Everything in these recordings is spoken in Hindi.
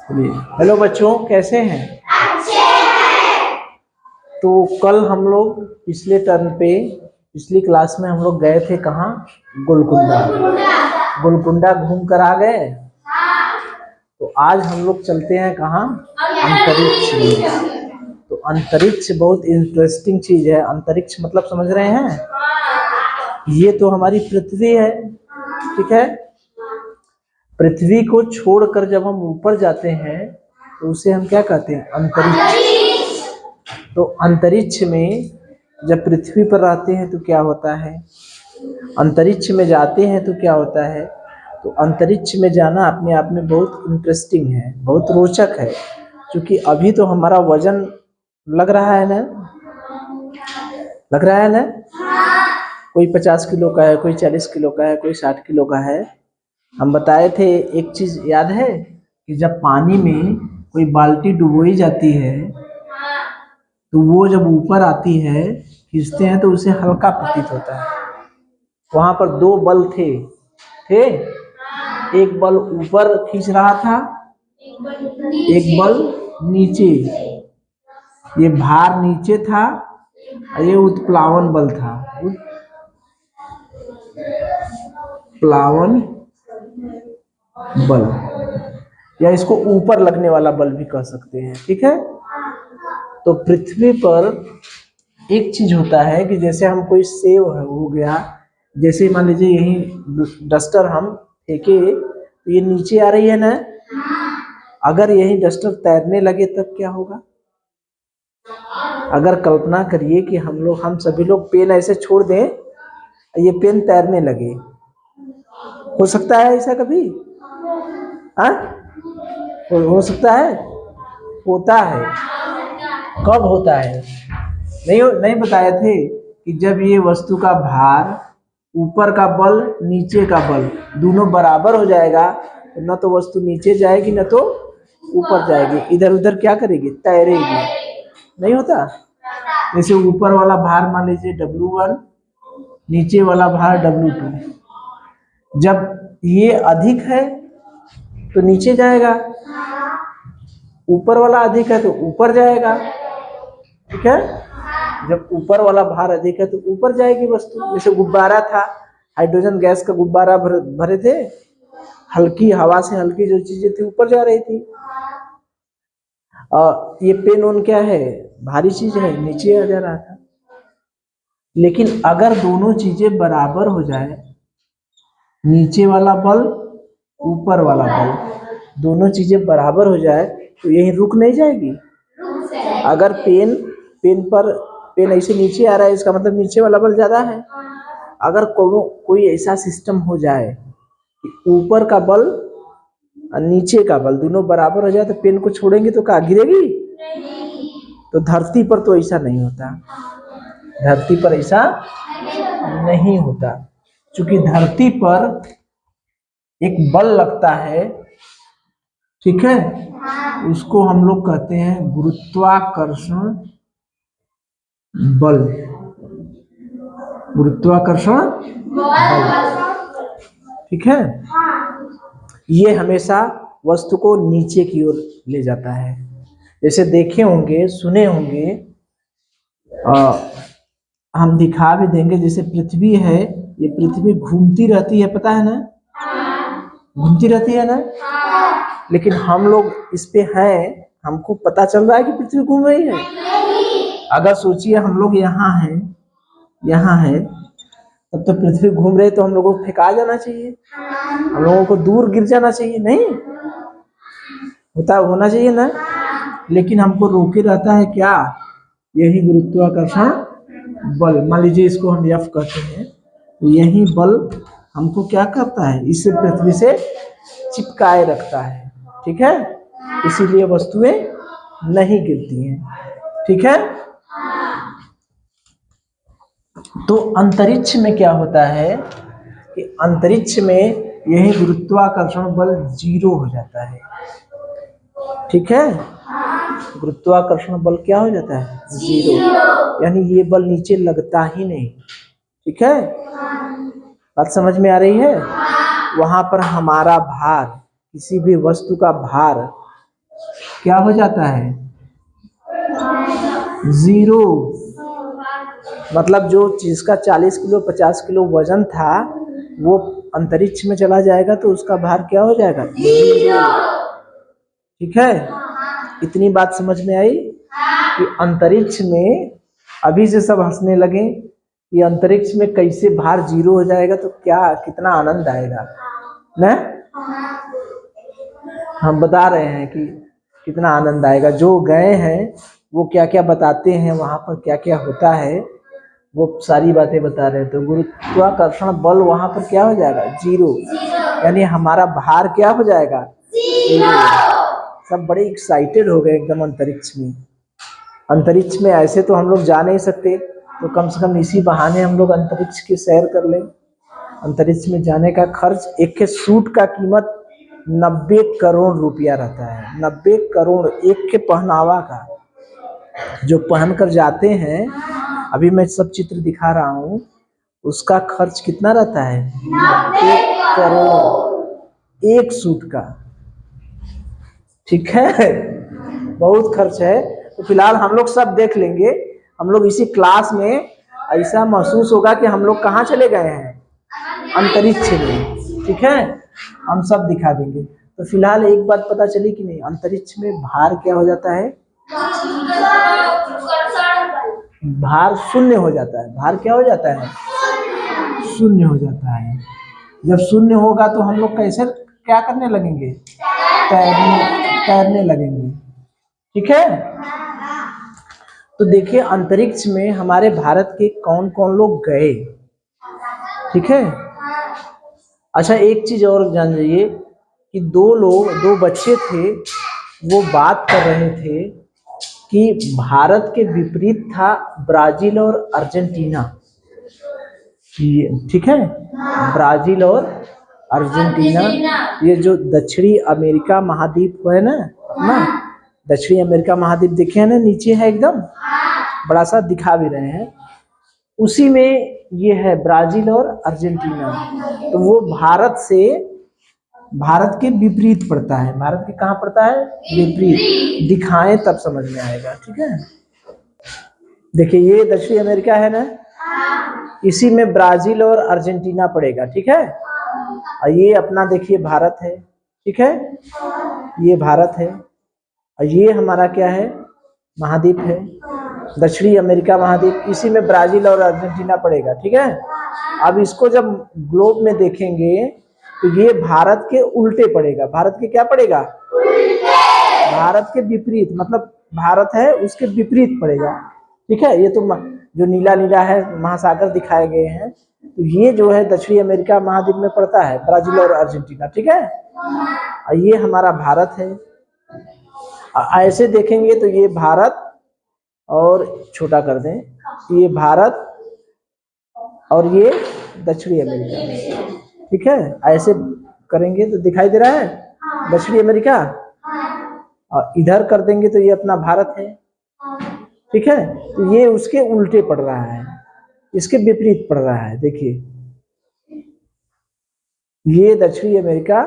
हेलो बच्चों, कैसे हैं? अच्छे हैं। तो कल हम लोग पिछली क्लास में हम लोग गए थे कहाँ? गोलकुंडा। गोलकुंडा घूम कर आ गए। तो आज हम लोग चलते हैं कहाँ? अंतरिक्ष में। तो अंतरिक्ष बहुत इंटरेस्टिंग चीज है। अंतरिक्ष मतलब समझ रहे हैं? ये तो हमारी पृथ्वी है, ठीक है। पृथ्वी को छोड़कर जब हम ऊपर जाते हैं तो उसे हम क्या कहते हैं? अंतरिक्ष। तो अंतरिक्ष में जब पृथ्वी पर रहते हैं तो क्या होता है, अंतरिक्ष में जाते हैं तो क्या होता है। तो अंतरिक्ष में जाना अपने आप में बहुत इंटरेस्टिंग है, बहुत रोचक है। क्योंकि अभी तो हमारा वजन लग रहा है ना, लग रहा है ना। कोई 50 किलो का है, कोई 40 किलो का है, कोई 60 किलो का है। हम बताए थे एक चीज याद है कि जब पानी में कोई बाल्टी डुबोई जाती है तो वो जब ऊपर आती है, खींचते हैं तो उसे हल्का प्रतीत होता है। वहां पर दो बल थे। एक बल ऊपर खींच रहा था, एक बल नीचे। ये भार नीचे था और ये उत्प्लावन बल था। उत्प्लावन बल, या इसको ऊपर लगने वाला बल भी कह सकते हैं, ठीक है। तो पृथ्वी पर एक चीज होता है कि जैसे हम कोई सेव हो गया, जैसे मान लीजिए यही डस्टर हम फेंके तो ये नीचे आ रही है ना। अगर यही डस्टर तैरने लगे तब क्या होगा? अगर कल्पना करिए कि हम सभी लोग पेन ऐसे छोड़ दें, ये पेन तैरने लगे, हो सकता है ऐसा कभी? हाँ, हो सकता है, होता है। कब होता है? नहीं बताए थे कि जब ये वस्तु का भार, ऊपर का बल, नीचे का बल दोनों बराबर हो जाएगा तो न तो वस्तु नीचे जाएगी न तो ऊपर जाएगी, इधर उधर क्या करेगी? तैरेगी। नहीं होता? जैसे ऊपर वाला भार मान लीजिए W1, नीचे वाला भार W2। जब ये अधिक है तो नीचे जाएगा, ऊपर वाला अधिक है तो ऊपर जाएगा, ठीक है। जब ऊपर वाला भार अधिक है तो ऊपर जाएगी वस्तु। जैसे गुब्बारा था, हाइड्रोजन गैस का गुब्बारा भरे थे, हल्की हवा से हल्की जो चीजें थी ऊपर जा रही थी। और ये पेन ऑन क्या है? भारी चीज है, नीचे आ जा रहा था। लेकिन अगर दोनों चीजें बराबर हो जाए, नीचे वाला बल, ऊपर वाला बल, दोनों चीजें बराबर हो जाए तो यही रुक नहीं जाएगी। अगर पेन ऐसे नीचे आ रहा है, इसका मतलब नीचे वाला बल ज्यादा है। अगर कोई ऐसा सिस्टम हो जाए कि ऊपर का बल और नीचे का बल दोनों बराबर हो जाए तो पेन को छोड़ेंगे तो क्या गिरेगी? तो धरती पर तो ऐसा नहीं होता। धरती पर ऐसा नहीं होता, क्योंकि धरती पर एक बल लगता है, ठीक है। उसको हम लोग कहते हैं गुरुत्वाकर्षण बल। गुरुत्वाकर्षण बल, ठीक है। ये हमेशा वस्तु को नीचे की ओर ले जाता है। जैसे देखे होंगे, सुने होंगे, हम दिखा भी देंगे। जैसे पृथ्वी है, ये पृथ्वी घूमती रहती है, पता है ना? घूमती रहती है ना। लेकिन हम लोग इस पे हैं, हमको पता चल रहा है कि पृथ्वी घूम रही है? अगर सोचिए हम लोग यहाँ है तब तो पृथ्वी घूम रही, तो हम लोगों को फेंका जाना चाहिए, हम लोगों को दूर गिर जाना चाहिए, नहीं होना चाहिए ना। लेकिन हमको रोके रहता है क्या? यही गुरुत्वाकर्षण बल। मान लीजिए इसको हम F कहते हैं, तो यही बल हमको क्या करता है? इसे पृथ्वी से चिपकाए रखता है, ठीक है। इसीलिए वस्तुएं नहीं गिरती हैं, ठीक है। तो अंतरिक्ष में क्या होता है कि अंतरिक्ष में यही गुरुत्वाकर्षण बल 0 हो जाता है, ठीक है। गुरुत्वाकर्षण बल क्या हो जाता है? 0। यानी ये बल नीचे लगता ही नहीं, ठीक है। बात समझ में आ रही है? वहां पर हमारा भार, किसी भी वस्तु का भार क्या हो जाता है? जीरो। मतलब जो चीज का 40 किलो 50 किलो वजन था वो अंतरिक्ष में चला जाएगा तो उसका भार क्या हो जाएगा? जीरो। ठीक है, इतनी बात समझ में आई कि अंतरिक्ष में, अभी से सब हंसने लगे कि अंतरिक्ष में कैसे भार जीरो हो जाएगा तो क्या कितना आनंद आएगा ना। हम बता रहे हैं कि कितना आनंद आएगा। जो गए हैं वो क्या क्या बताते हैं, वहां पर क्या क्या होता है वो सारी बातें बता रहे हैं। तो गुरुत्वाकर्षण बल वहां पर क्या हो जाएगा? जीरो। यानी हमारा भार क्या हो जाएगा? जीरो। सब बड़े एक्साइटेड हो गए एकदम अंतरिक्ष में। अंतरिक्ष में ऐसे तो हम लोग जा नहीं सकते, तो कम से कम इसी बहाने हम लोग अंतरिक्ष की सैर कर लें। अंतरिक्ष में जाने का खर्च, एक के सूट का कीमत 90 करोड़ रुपया रहता है। 90 करोड़ एक के पहनावा का, जो पहन कर जाते हैं। अभी मैं सब चित्र दिखा रहा हूँ, उसका खर्च कितना रहता है? 90 करोड़ एक सूट का। ठीक है, बहुत खर्च है। तो फिलहाल हम लोग सब देख लेंगे। हम लोग इसी क्लास में ऐसा महसूस होगा कि हम लोग कहाँ चले गए हैं? अंतरिक्ष में। ठीक है, हम सब दिखा देंगे। तो फिलहाल एक बात पता चली कि नहीं, अंतरिक्ष में भार क्या हो जाता है? भार शून्य हो जाता है। भार क्या हो जाता है? शून्य हो जाता है। जब शून्य होगा तो हम लोग कैसे क्या करने लगेंगे? तैरने लगेंगे। ठीक है, तो देखिए अंतरिक्ष में हमारे भारत के कौन कौन लोग गए। ठीक है, अच्छा एक चीज और जान लीजिए कि दो बच्चे थे, वो बात कर रहे थे कि भारत के विपरीत था ब्राजील और अर्जेंटीना। ठीक है, ब्राजील और अर्जेंटीना, ये जो दक्षिणी अमेरिका महाद्वीप है ना अपना, दक्षिणी अमेरिका महाद्वीप देखे हैं ना, नीचे है एकदम बड़ा सा, दिखा भी रहे हैं, उसी में ये है ब्राजील और अर्जेंटीना। तो वो भारत के विपरीत पड़ता है। भारत के कहाँ पड़ता है? विपरीत। दिखाएं तब समझ में आएगा। ठीक है, देखिए ये दक्षिणी अमेरिका है ना, इसी में ब्राजील और अर्जेंटीना पड़ेगा। ठीक है, और ये अपना देखिए भारत है। ठीक है, ये भारत है और ये हमारा क्या है? महाद्वीप है, दक्षिणी अमेरिका महाद्वीप। इसी में ब्राजील और अर्जेंटीना पड़ेगा। ठीक है, अब इसको जब ग्लोब में देखेंगे तो ये भारत के उल्टे पड़ेगा। भारत के क्या पड़ेगा? भारत के विपरीत, मतलब भारत है उसके विपरीत पड़ेगा। ठीक है, ये तो जो नीला नीला है महासागर दिखाए गए हैं, तो ये जो है दक्षिणी अमेरिका महाद्वीप में पड़ता है, ब्राजील और अर्जेंटीना। ठीक है, और ये हमारा भारत है। ऐसे देखेंगे तो ये भारत, और छोटा कर दें, ये भारत और ये दक्षिणी अमेरिका। ठीक है, ऐसे करेंगे तो दिखाई दे रहा है दक्षिणी अमेरिका, और इधर कर देंगे तो ये अपना भारत है। ठीक है, तो ये उसके उल्टे पड़ रहा है, इसके विपरीत पड़ रहा है। देखिए ये दक्षिणी अमेरिका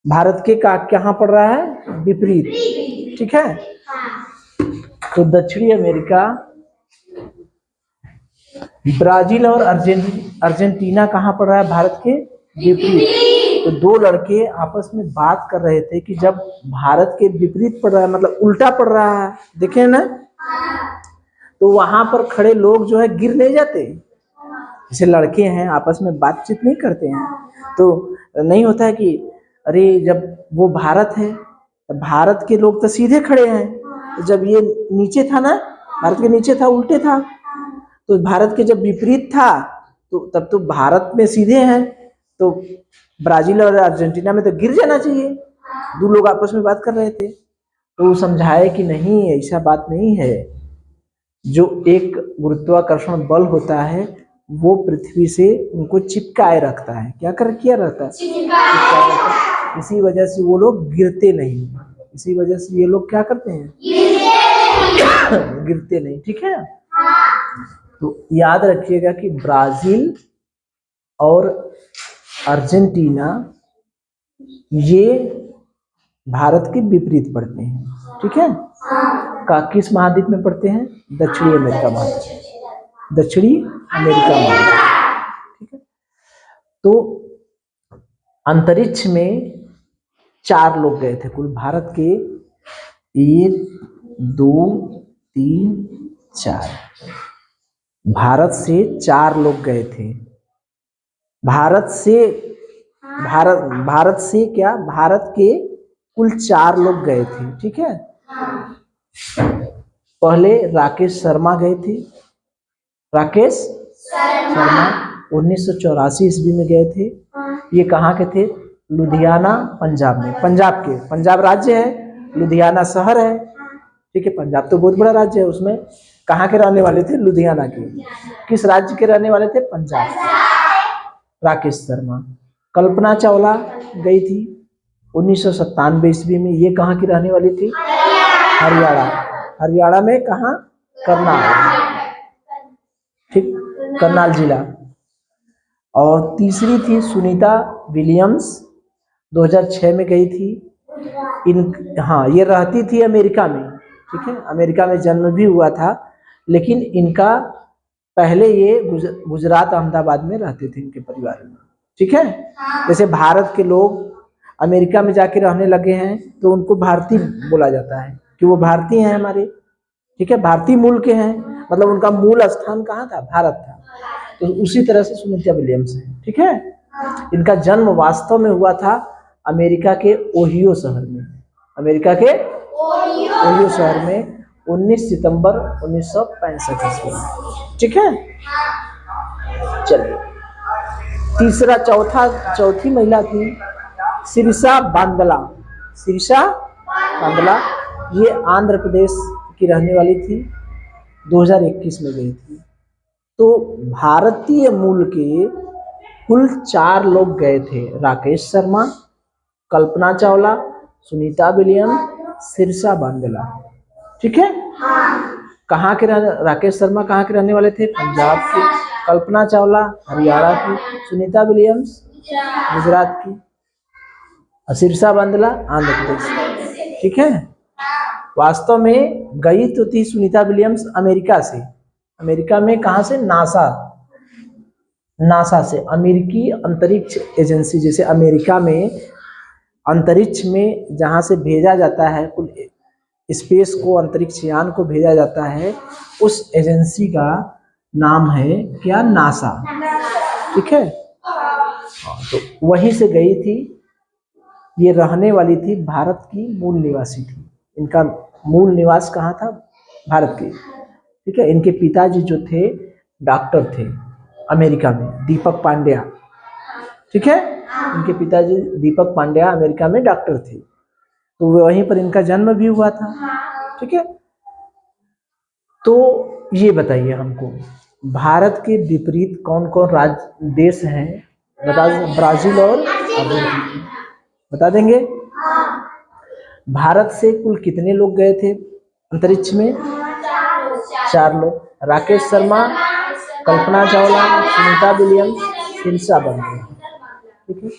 भारत के कहाँ पड़ रहा है? विपरीत। ठीक है, तो दक्षिणी अमेरिका, ब्राजील और अर्जेंटीना कहाँ पड़ रहा है? भारत के विपरीत। तो दो लड़के आपस में बात कर रहे थे कि जब भारत के विपरीत पड़ रहा है, मतलब उल्टा पड़ रहा है, देखे ना, तो वहां पर खड़े लोग जो है गिर नहीं जाते? जैसे लड़के हैं आपस में बातचीत नहीं करते हैं, तो नहीं होता है कि अरे जब वो भारत है, भारत के लोग तो सीधे खड़े हैं, तो जब ये नीचे था ना, भारत के नीचे था, उल्टे था, तो भारत के जब विपरीत था तो तब तो भारत में सीधे हैं, तो ब्राजील और अर्जेंटीना में तो गिर जाना चाहिए। दो लोग आपस में बात कर रहे थे, तो वो समझाए कि नहीं, ऐसा बात नहीं है। जो एक गुरुत्वाकर्षण बल होता है वो पृथ्वी से उनको चिपकाए रखता है। क्या किया रहता है? चिपकाए रहता है। इसी वजह से वो लोग गिरते नहीं, इसी वजह से ये लोग क्या करते हैं? गिरते नहीं। ठीक है, तो याद रखिएगा कि ब्राजील और अर्जेंटीना ये भारत के विपरीत पड़ते हैं, ठीक है। का किस महाद्वीप में पड़ते हैं? दक्षिणी अमेरिका महाद्वीप, दक्षिणी अमेरिका महाद्वीप, ठीक है। तो अंतरिक्ष में 4 लोग गए थे कुल, भारत के 1 2 3 4, भारत से 4 लोग गए थे। भारत से क्या, भारत के कुल 4 लोग गए थे, ठीक है। पहले राकेश शर्मा गए थे, राकेश शर्मा 1984 ईस्वी में गए थे। ये कहाँ के थे? लुधियाना, पंजाब में। पंजाब राज्य है, लुधियाना शहर है, ठीक है। पंजाब तो बहुत बड़ा राज्य है, उसमें कहाँ के रहने वाले थे? लुधियाना के। किस राज्य के रहने वाले थे? पंजाब के। राकेश शर्मा। कल्पना चावला गई थी 1997 ईस्वी में, ये कहाँ की रहने वाली थी? हरियाणा में। कहाँ? करनाल, ठीक, करनाल जिला। और तीसरी थी सुनीता विलियम्स, 2006 में गई थी। ये रहती थी अमेरिका में, ठीक है, अमेरिका में जन्म भी हुआ था, लेकिन इनका पहले ये गुजरात, अहमदाबाद में रहते थे इनके परिवार में, ठीक है। जैसे भारत के लोग अमेरिका में जाके रहने लगे हैं तो उनको भारतीय बोला जाता है कि वो भारतीय हैं हमारे, ठीक है, भारतीय मूल के हैं, मतलब उनका मूल स्थान कहाँ था? भारत था। तो उसी तरह से सुनीता विलियम्स है, ठीक है। इनका जन्म वास्तव में हुआ था अमेरिका के ओहियो शहर में, अमेरिका के ओहियो शहर में 19 सितंबर 1965 ईस्वी में, ठीक है। चलिए, चौथी महिला थी सिरसा बांदला। ये आंध्र प्रदेश की रहने वाली थी, 2021 में गई थी। तो भारतीय मूल के कुल 4 लोग गए थे, राकेश शर्मा, कल्पना चावला, सुनीता विलियम्स, सिरसा बांदला, ठीक है। कहाँ के राकेश शर्मा कहाँ के रहने वाले थे? पंजाब के। कल्पना चावला हरियाणा की, सुनीता विलियम्स गुजरात की, सिरसा बांदला आंध्र प्रदेश, ठीक है। वास्तव में गई तो थी सुनीता विलियम्स अमेरिका से, अमेरिका में कहाँ से? नासा से, अमेरिकी अंतरिक्ष एजेंसी। जैसे अमेरिका में अंतरिक्ष में जहाँ से भेजा जाता है कुल स्पेस को, अंतरिक्ष यान को भेजा जाता है, उस एजेंसी का नाम है क्या? नासा, ठीक है। तो वहीं से गई थी। ये रहने वाली थी, भारत की मूल निवासी थी। इनका मूल निवास कहाँ था? भारत के, ठीक है। इनके पिताजी जो थे डॉक्टर थे अमेरिका में, दीपक पांड्या, ठीक है। इनके पिताजी दीपक पांड्या अमेरिका में डॉक्टर थे, तो वहीं पर इनका जन्म भी हुआ था, ठीक है। तो ये बताइए हमको, भारत के विपरीत कौन कौन राज्य देश हैं? ब्राजील और अर्जेंटीना, बता देंगे। भारत से कुल कितने लोग गए थे अंतरिक्ष में? 4 लोग, राकेश शर्मा, कल्पना चावला, सुनीता विलियम्स, सिरसा बांदला, ठीक है।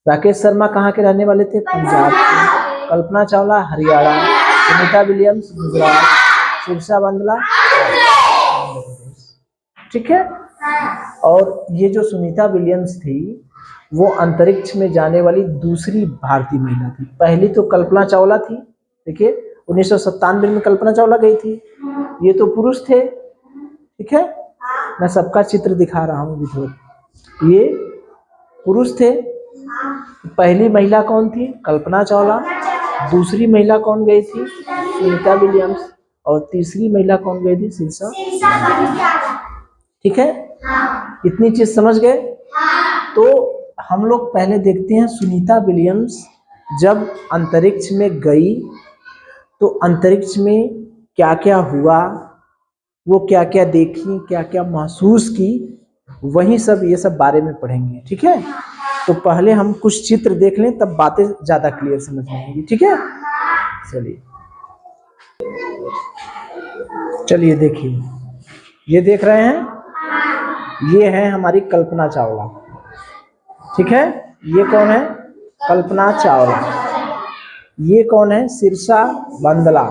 राकेश शर्मा कहाँ के रहने वाले थे? पंजाब के। कल्पना चावला हरियाणा, सुनीता विलियम्स गुजरात, सिरसा बांदला आंध्र प्रदेश, ठीक है। और ये जो सुनीता विलियम्स थी वो अंतरिक्ष में जाने वाली दूसरी भारतीय महिला थी। पहली तो कल्पना चावला थी, देखिए 1997 में कल्पना चावला गई थी, ये तो पुरुष थे, ठीक है। मैं सबका चित्र दिखा रहा हूँ विधुर, ये पुरुष थे। पहली महिला कौन थी? कल्पना चावला। दूसरी महिला कौन गई थी? सुनीता विलियम्स। और तीसरी महिला कौन गई थी? सिरसा, ठीक है। इतनी चीज समझ गए? तो हम लोग पहले देखते हैं सुनीता विलियम्स जब अंतरिक्ष में गई तो अंतरिक्ष में क्या क्या हुआ, वो क्या क्या देखी, क्या क्या महसूस की, वही सब ये सब बारे में पढ़ेंगे, ठीक है। तो पहले हम कुछ चित्र देख लें, तब बातें ज्यादा क्लियर समझ में आएंगी, ठीक है। चलिए देखिए, ये देख रहे हैं, ये है हमारी कल्पना चावला, ठीक है। ये कौन है? कल्पना चावला। ये कौन है? सिरसा बांदला।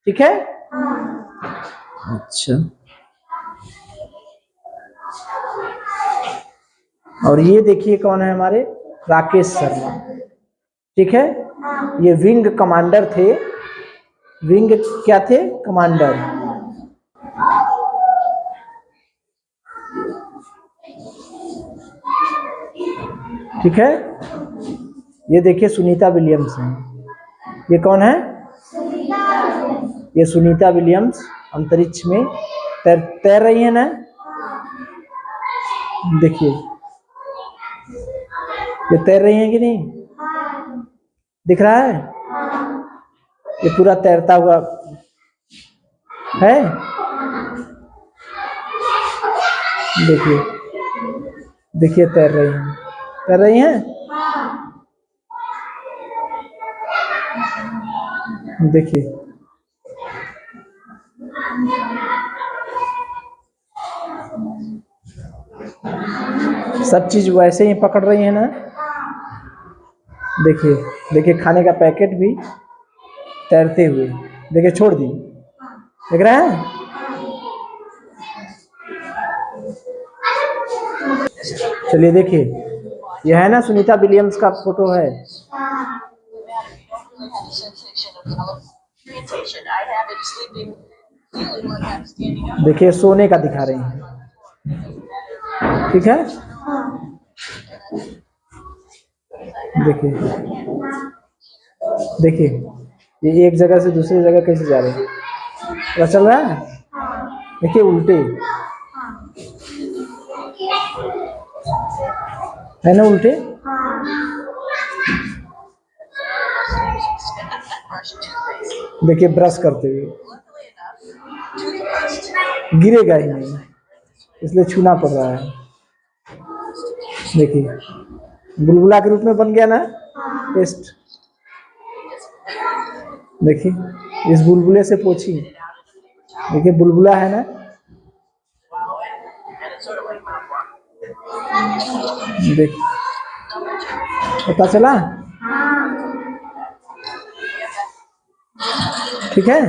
ठीक है। अच्छा, और ये देखिए कौन है हमारे? राकेश शर्मा। ठीक है। ये विंग कमांडर थे। विंग क्या थे? कमांडर। ठीक है। ये देखिए सुनीता विलियम्स है। ये कौन है? ये सुनीता विलियम्स अंतरिक्ष में तैर रही है ना। देखिए ये तैर रही है कि नहीं? दिख रहा है? ये पूरा तैरता हुआ है। देखिए देखिए तैर रही हैं। तैर रही हैं। देखिए सब चीज वैसे ही पकड़ रही है ना। देखिए देखिए खाने का पैकेट भी तैरते हुए। देखिए छोड़ दी। देख रहे हैं? चलिए देखिए, यह है ना सुनीता विलियम्स का फोटो है। देखिए सोने का दिखा रही हैं। ठीक है। देखिए देखिए ये एक जगह से दूसरी जगह कैसे जा रहे हैं, पता चल रहा है? देखिए उल्टे है ना, उल्टे। देखिए ब्रश करते हुए। गिरेगा ही नहीं इसलिए छूना पड़ रहा है। देखिए बुलबुला के रूप में बन गया ना पेस्ट। देखिए इस बुलबुले से पोछी। देखिए बुलबुला है ना। देखिए पता चला? ठीक है।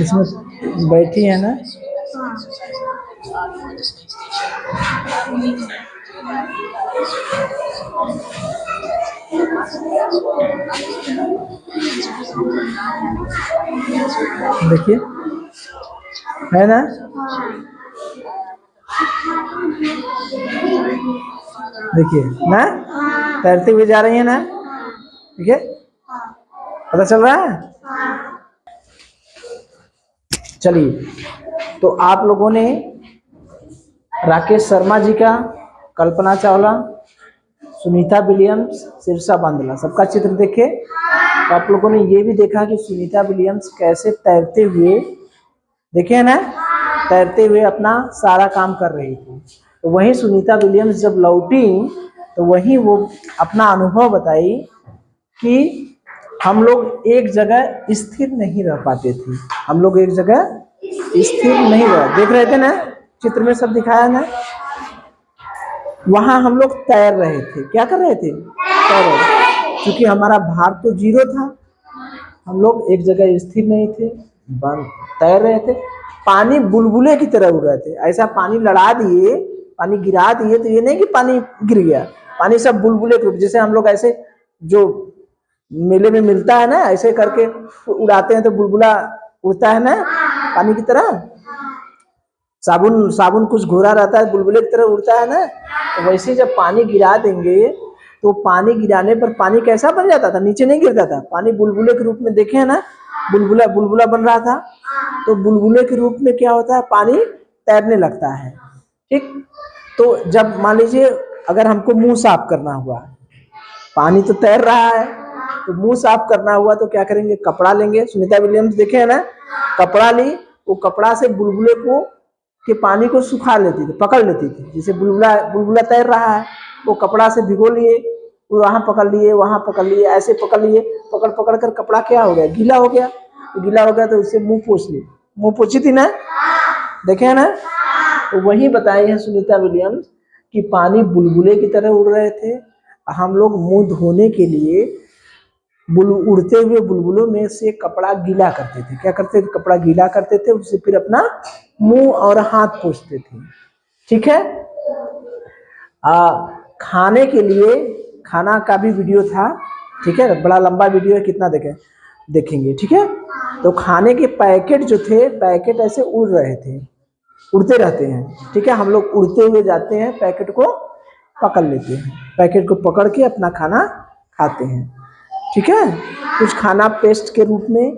इसमें बैठी है ना। देखिए है ना। देखिए ना तैरते हुए जा रही है ना। ठीक है, पता चल रहा है? चलिए तो आप लोगों ने राकेश शर्मा जी का, कल्पना चावला, सुनीता विलियम्स, सिरसा बांदला सबका चित्र देखे। तो आप लोगों ने ये भी देखा कि सुनीता विलियम्स कैसे तैरते हुए, देखे ना, तैरते हुए अपना सारा काम कर रही थी। तो वहीं सुनीता विलियम्स जब लौटी तो वहीं वो अपना अनुभव बताई कि हम लोग एक जगह स्थिर नहीं रह पाते थे। हम लोग एक जगह स्थिर नहीं रह, देख रहे थे ना चित्र में सब दिखाया ना। वहां हम लोग तैर रहे थे। क्या कर रहे थे? तैर रहे थे। क्योंकि हमारा भार तो 0 था। हम लोग एक जगह स्थिर नहीं थे, तैर रहे थे। पानी बुलबुले की तरह उड़ रहे थे। ऐसा पानी लड़ा दिए, पानी गिरा दिए तो ये नहीं कि पानी गिर गया, पानी सब बुलबुले के, जैसे हम लोग ऐसे जो मेले में मिलता है ना, ऐसे करके उड़ाते हैं तो बुलबुला उड़ता है ना पानी की तरह। साबुन साबुन कुछ घोरा रहता है, बुलबुले की तरह उड़ता है ना। तो वैसे जब पानी गिरा देंगे तो पानी गिराने पर पानी कैसा बन जाता था? नीचे नहीं गिरता था, पानी बुलबुले के रूप में, देखे है ना, बुलबुला बुलबुला बन रहा था। तो बुलबुले के रूप में क्या होता है? पानी तैरने लगता है। ठीक। तो जब मान लीजिए अगर हमको मुंह साफ करना हुआ, पानी तो तैर रहा है, तो मुंह साफ करना हुआ तो क्या करेंगे? कपड़ा लेंगे। सुनीता विलियम्स देखे है ना, कपड़ा ली, वो कपड़ा से बुलबुले को के पानी को सुखा लेती थी, पकड़ लेती थी। जैसे बुलबुला बुलबुला तैर रहा है, वो कपड़ा से भिगो लिए, वहां पकड़ लिए, वहां पकड़ लिए, ऐसे पकड़ लिए, पकड़ पकड़ कर कपड़ा क्या हो गया? गीला हो गया। तो गीला हो गया तो उससे मुंह पोंछ ली। मुंह पोंछी थी ना, देखे है ना। तो वही बताई है सुनीता विलियम्स कि पानी बुलबुले की तरह उड़ रहे थे। हम लोग मुंह धोने के लिए उड़ते हुए बुलबुलों में से कपड़ा गीला करते थे। क्या करते थे? कपड़ा गीला करते थे, उससे फिर अपना मुंह और हाथ पोंछते थे। ठीक है। खाने के लिए खाना का भी वीडियो था। ठीक है, बड़ा लंबा वीडियो है, कितना देखेंगे। ठीक है, तो खाने के पैकेट जो थे, पैकेट ऐसे उड़ रहे थे, उड़ते रहते हैं। ठीक है, हम लोग उड़ते हुए जाते हैं, पैकेट को पकड़ लेते हैं, पैकेट को पकड़ के अपना खाना खाते हैं। ठीक है, कुछ खाना पेस्ट के रूप में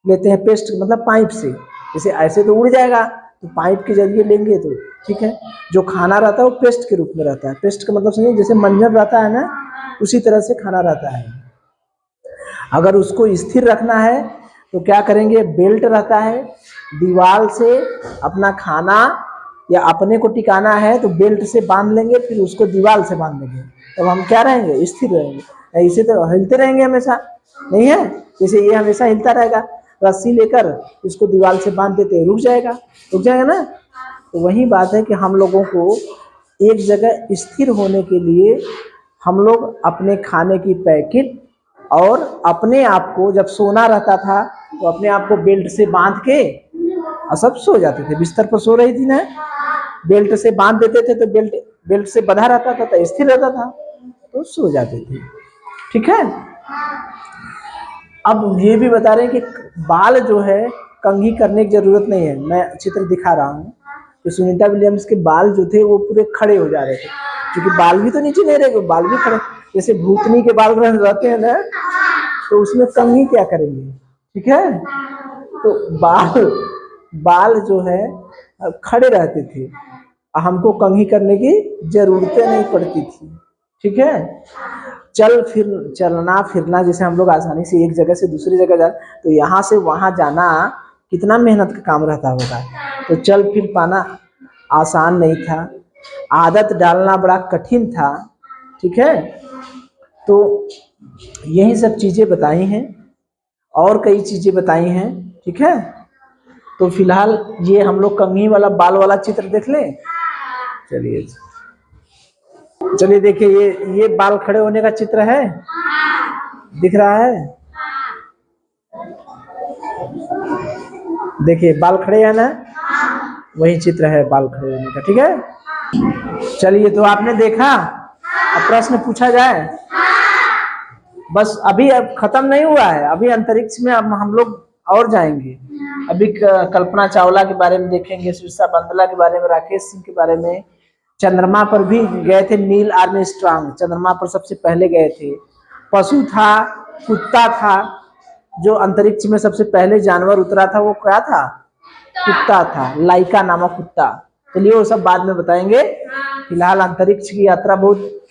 लेते हैं। पेस्ट मतलब पाइप से, जैसे ऐसे तो उड़ जाएगा, तो पाइप के जरिए लेंगे तो ठीक है। जो खाना रहता है वो पेस्ट के रूप में रहता है। पेस्ट का मतलब समझिए जैसे मंजन रहता है ना, उसी तरह से खाना रहता है। अगर उसको स्थिर रखना है तो क्या करेंगे? बेल्ट रहता है, दीवार से अपना खाना या अपने को टिकाना है तो बेल्ट से बांध लेंगे, फिर उसको दीवार से बांध देंगे, तब हम क्या रहेंगे? स्थिर रहेंगे। ऐसे तो हिलते रहेंगे हमेशा, नहीं है? जैसे ये हमेशा हिलता रहेगा, रस्सी लेकर इसको दीवार से बांध देते, रुक जाएगा ना। तो वही बात है कि हम लोगों को एक जगह स्थिर होने के लिए हम लोग अपने खाने की पैकेट और अपने आप को, जब सोना रहता था तो अपने आप को बेल्ट से बांध के सब सो जाते थे। बिस्तर पर सो रही थी ना, बेल्ट से बांध देते थे तो बेल्ट से बंधा रहता था तो स्थिर रहता था, तो सो जाते थे। ठीक है। अब ये भी बता रहे हैं कि बाल जो है कंघी करने की जरूरत नहीं है। मैं चित्र दिखा रहा हूँ कि सुनीता विलियम्स के बाल जो थे वो पूरे खड़े हो जा रहे थे, क्योंकि बाल भी तो नीचे नहीं रहे, बाल भी खड़े। जैसे भूतनी के बाल रहते हैं ना, तो उसमें कंघी क्या करेंगे? ठीक है, तो बाल जो है खड़े रहते थे, हमको कंघी करने की जरूरतें नहीं पड़ती थी। ठीक है। चलना फिरना, जैसे हम लोग आसानी से एक जगह से दूसरी जगह जा, तो यहाँ से वहाँ जाना कितना मेहनत का काम रहता होगा, तो चल फिर पाना आसान नहीं था, आदत डालना बड़ा कठिन था। ठीक है, तो यही सब चीज़ें बताई हैं और कई चीज़ें बताई हैं। ठीक है, तो फिलहाल ये हम लोग कंघी वाला बाल वाला चित्र देख लें। चलिए देखिए, ये बाल खड़े होने का चित्र है, दिख रहा है? देखिए बाल खड़े हैं ना, वही चित्र है बाल खड़े होने का। ठीक है, चलिए तो आपने देखा। अब प्रश्न पूछा जाए। बस अभी अब खत्म नहीं हुआ है, अभी अंतरिक्ष में अब हम लोग और जाएंगे। अभी कल्पना चावला के बारे में देखेंगे, शीर्षा बंदला के बारे में, राकेश सिंह के बारे में। चंद्रमा पर भी गए थे नील आर्मस्ट्रांग, चंद्रमा पर सबसे पहले गए थे। पशु था, कुत्ता था। जो अंतरिक्ष में सबसे पहले जानवर उतरा था वो क्या था? कुत्ता था, लाइका नामक कुत्ता। चलिए वो सब बाद में बताएंगे। फिलहाल अंतरिक्ष की यात्रा बहुत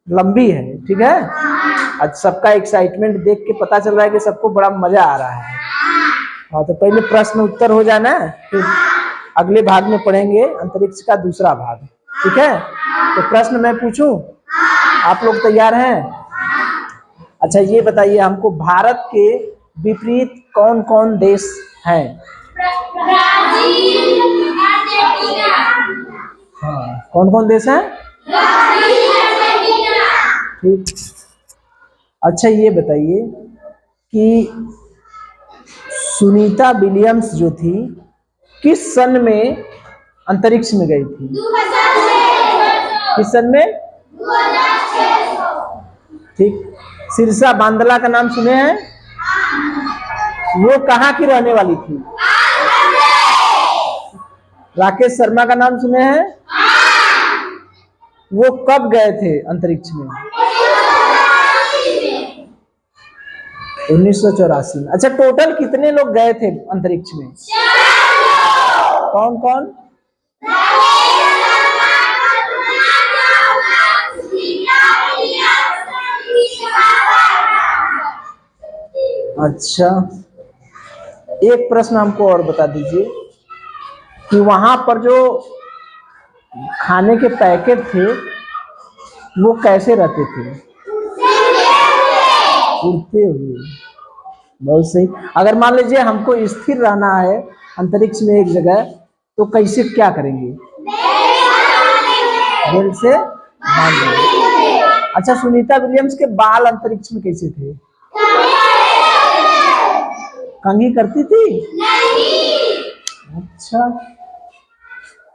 लंबी है। ठीक है, आज सबका एक्साइटमेंट देख के पता चल रहा है कि सबको बड़ा मजा आ रहा है। हाँ, तो पहले प्रश्न उत्तर हो जाना, फिर अगले भाग में पढ़ेंगे अंतरिक्ष का दूसरा भाग। ठीक है, तो प्रश्न मैं पूछूं, आप लोग तैयार हैं? अच्छा ये बताइए हमको, भारत के विपरीत कौन कौन देश हैं? Brazil, Argentina. हाँ, कौन कौन देश हैं? Brazil, Argentina. ठीक। अच्छा ये बताइए कि सुनीता विलियम्स जो थी किस सन में अंतरिक्ष में गई थी? 2006। किस सन में? 2006। ठीक। शीर्षा बांदला का नाम सुने हैं? वो कहाँ की रहने वाली थी? राकेश शर्मा का नाम सुने हैं? वो कब गए थे अंतरिक्ष में? 1984 में। अच्छा, टोटल कितने लोग गए थे अंतरिक्ष में? कौन कौन? अच्छा, एक प्रश्न हमको और बता दीजिए कि वहां पर जो खाने के पैकेट थे वो कैसे रहते थे? उड़ते हुए। बहुत सही। अगर मान लीजिए हमको स्थिर रहना है अंतरिक्ष में एक जगह, तो कैसे क्या करेंगे? बेल्ट से बांध दिए। अच्छा, सुनीता विलियम्स के बाल अंतरिक्ष में कैसे थे? कंघी करती थी? अच्छा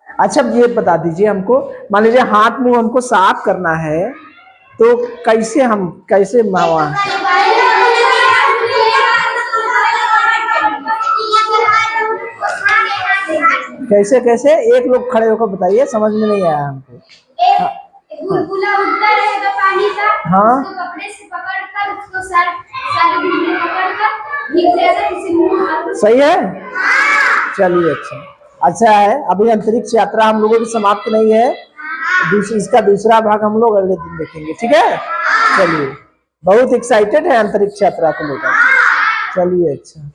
अच्छा, ये बता दीजिए हमको, मान लीजिए हाथ मुंह हमको साफ करना है तो कैसे कैसे कैसे एक लोग खड़े होकर बताइए, समझ में नहीं आया हमको। बुलबुला उड़ता रहेगा पानी का, हाँ, उसको कपड़े से पकड़कर उसको सर में पकड़कर भीग जाएगा, किसी मुंह सही है। चलिए, अच्छा है। अभी अंतरिक्ष यात्रा हम लोगों की समाप्त नहीं है, इसका दूसरा भाग हम लोग अगले दिन देखेंगे, ठीक है। चलिए, बहुत एक्साइटेड है अंतरिक्ष यात्रा को लेकर। चलिए, अच्छा।